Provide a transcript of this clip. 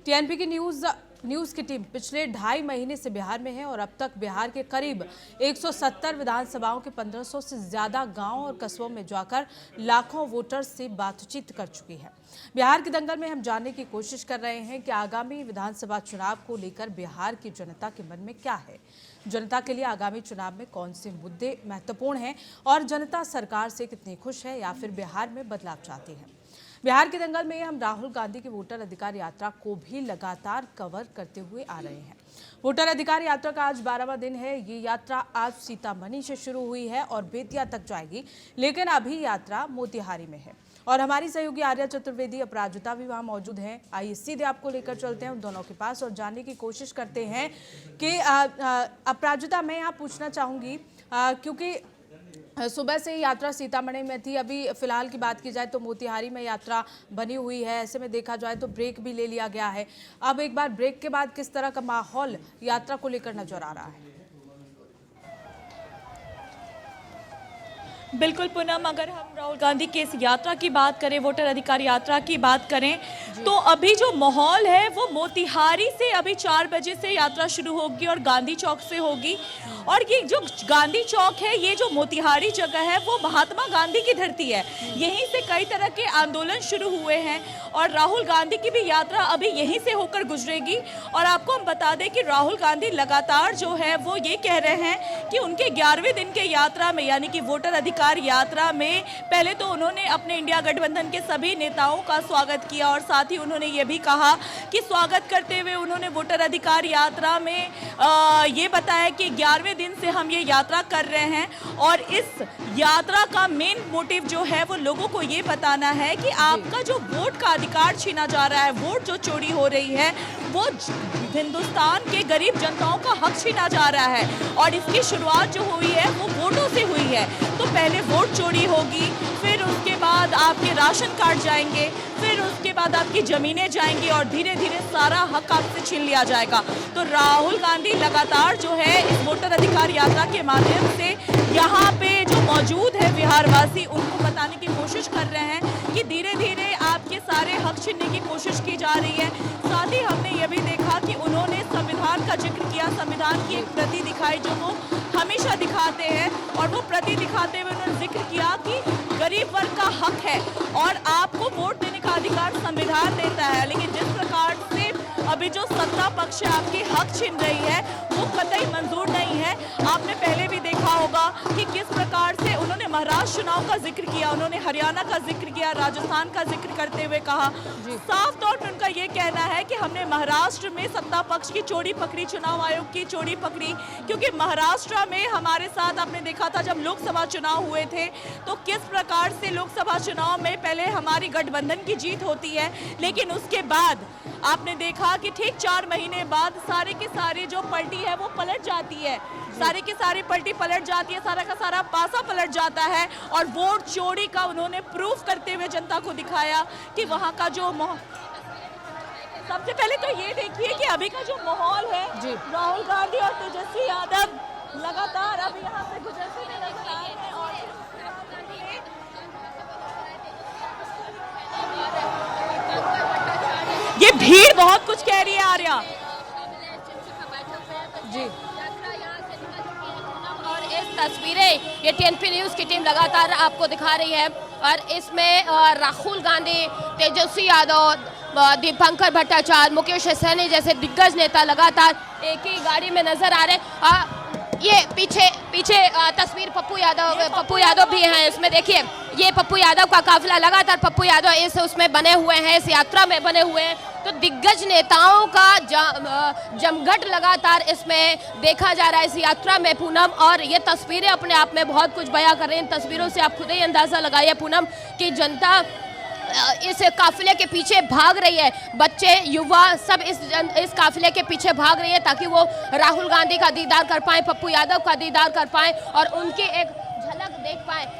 TNP की news की team पिछले 2.5 महीने से बिहार में है और अब तक बिहार के करीब 170 विधानसभाओं के 1500 से ज्यादा गांव और कस्बों में जाकर लाखों वोटर्स से बातचीत कर चुकी है। बिहार के दंगल में हम जानने की कोशिश कर रहे हैं कि आगामी विधानसभा चुनाव को लेकर बिहार की जनता के मन में क्या है, जनता के लिए आगामी चुनाव में कौन से मुद्दे महत्वपूर्ण हैं और जनता सरकार से कितनी खुश है या फिर बिहार में बदलाव चाहती है। बिहार के दंगल में हम राहुल गांधी की वोटर अधिकार यात्रा को भी लगातार कवर करते हुए आ रहे हैं। वोटर अधिकार यात्रा का आज 12वां दिन है। ये यात्रा आज सीतामढ़ी से शुरू हुई है और बेतिया तक जाएगी, लेकिन अभी यात्रा मोतिहारी में है और हमारी सहयोगी आर्या चतुर्वेदी अपराजिता भी वहां मौजूद हैं। आइए सीधे आपको लेकर चलते हैं उन दोनों के पास और जानने की कोशिश करते हैं कि अपराजिता, मैं यहाँ पूछना चाहूंगी क्योंकि सुबह से ही यात्रा सीतामढ़ी में थी, अभी फिलहाल की बात की जाए तो मोतिहारी में यात्रा बनी हुई है। ऐसे में देखा जाए तो ब्रेक भी ले लिया गया है। अब एक बार ब्रेक के बाद किस तरह का माहौल यात्रा को लेकर नजर आ रहा है? बिल्कुल पूनम, अगर हम राहुल गांधी की इस यात्रा की बात करें, वोटर अधिकार यात्रा की बात करें, तो अभी जो माहौल है वो मोतिहारी से अभी 4 बजे से यात्रा शुरू होगी और गांधी चौक से होगी। और ये जो गांधी चौक है, ये जो मोतिहारी जगह है, वो महात्मा गांधी की धरती है। यहीं से कई तरह के आंदोलन शुरू हुए हैं और राहुल गांधी की भी यात्रा अभी यहीं से होकर गुजरेगी। और आपको हम बता दें कि राहुल गांधी लगातार जो है वो ये कह रहे हैं कि उनके 11वें दिन के यात्रा में, यानी कि वोटर अधिकार यात्रा में, पहले तो उन्होंने अपने इंडिया गठबंधन के सभी नेताओं का स्वागत किया और साथ ही उन्होंने ये भी कहा कि स्वागत करते हुए उन्होंने वोटर अधिकार यात्रा में ये बताया कि 11वें दिन से हम ये यात्रा कर रहे हैं और इस यात्रा का मेन मोटिव जो है वो लोगों को ये बताना है कि आपका जो वोट का अधिकार छीना जा रहा है, वोट जो चोरी हो रही है, वो हिंदुस्तान के गरीब जनताओं का हक छीना जा रहा है और इसकी शुरुआत जो हुई है वो वोटों से हुई है। तो पहले वोट चोरी होगी, फिर उसके बाद आपके राशन कार्ड जाएंगे, फिर उसके बाद आपकी जमीनें जाएंगी और धीरे धीरे सारा हक आपसे छीन लिया जाएगा। तो राहुल गांधी लगातार जो है इस वोटर अधिकार यात्रा के माध्यम से यहाँ पे जो मौजूद है बिहारवासी, उनको बताने की कोशिश कर रहे हैं कि धीरे धीरे आपके सारे हक छीनने की कोशिश की जा रही है। साथ ही हमने ये भी देखा कि उन्होंने संविधान का जिक्र किया, संविधान की एक प्रति दिखाई जो वो हमेशा दिखाते हैं और वो प्रति दिखाते हुए उन्होंने जिक्र किया कि गरीब वर्ग का हक है और आपको वोट देने का अधिकार संविधान देता है। लेकिन जिस प्रकार से अभी जो सत्ता पक्ष आपके हक छीन रही है वो कतई मंजूर नहीं है। आपने पहले भी देखा होगा कि किस प्रकार से उन्होंने महाराष्ट्र चुनाव का जिक्र किया, उन्होंने हरियाणा का जिक्र किया, राजस्थान का जिक्र करते हुए कहा, साफ तौर पर उनका ये कहना है कि हमने महाराष्ट्र में सत्ता पक्ष की चोरी पकड़ी, चुनाव आयोग की चोरी पकड़ी, क्योंकि महाराष्ट्र में हमारे साथ आपने देखा था जब लोकसभा चुनाव हुए थे तो किस प्रकार से लोकसभा चुनाव में पहले हमारी गठबंधन की जीत होती है, लेकिन उसके बाद आपने देखा कि ठीक 4 महीने बाद सारे के सारे जो पलटी है वो पलट जाती है, सारे के सारे पलटी पलट जाती है, सारा का सारा पासा पलट जाता है और वोट चोरी का उन्होंने प्रूफ करते हुए जनता को दिखाया कि वहां का जो सबसे पहले तो ये देखिए कि अभी का जो माहौल है, राहुल गांधी और तेजस्वी यादव लगातार अब यहाँ से गुजरते हुए नजर आ रहे हैं और ये भीड़ बहुत कुछ कह रही है। आर्या जी, और इस तस्वीरें ये टीएनपी न्यूज़ की टीम लगातार आपको दिखा रही है और इसमें राहुल गांधी, तेजस्वी यादव, दीपंकर भट्टाचार्य, मुकेश सहनी जैसे दिग्गज नेता लगातार एक ही गाड़ी में नजर आ रहे हैं। ये पीछे तस्वीर पप्पू यादव भी हैं। इसमें देखिए ये पप्पू यादव का काफिला लगातार, पप्पू यादव उसमें बने हुए हैं, इस यात्रा में बने हुए हैं। तो दिग्गज नेताओं का जमघट लगातार इसमें देखा जा रहा है इस यात्रा में पूनम, और ये तस्वीरें अपने आप में बहुत कुछ बयां कर रही हैं। इन तस्वीरों से आप खुद ही अंदाजा लगाइए पूनम कि जनता इस काफिले के पीछे भाग रही है, बच्चे, युवा सब इस काफिले के पीछे भाग रही है ताकि वो राहुल गांधी का दीदार कर पाएं, पप्पू यादव का दीदार कर पाएं और उनकी एक झलक देख पाएं।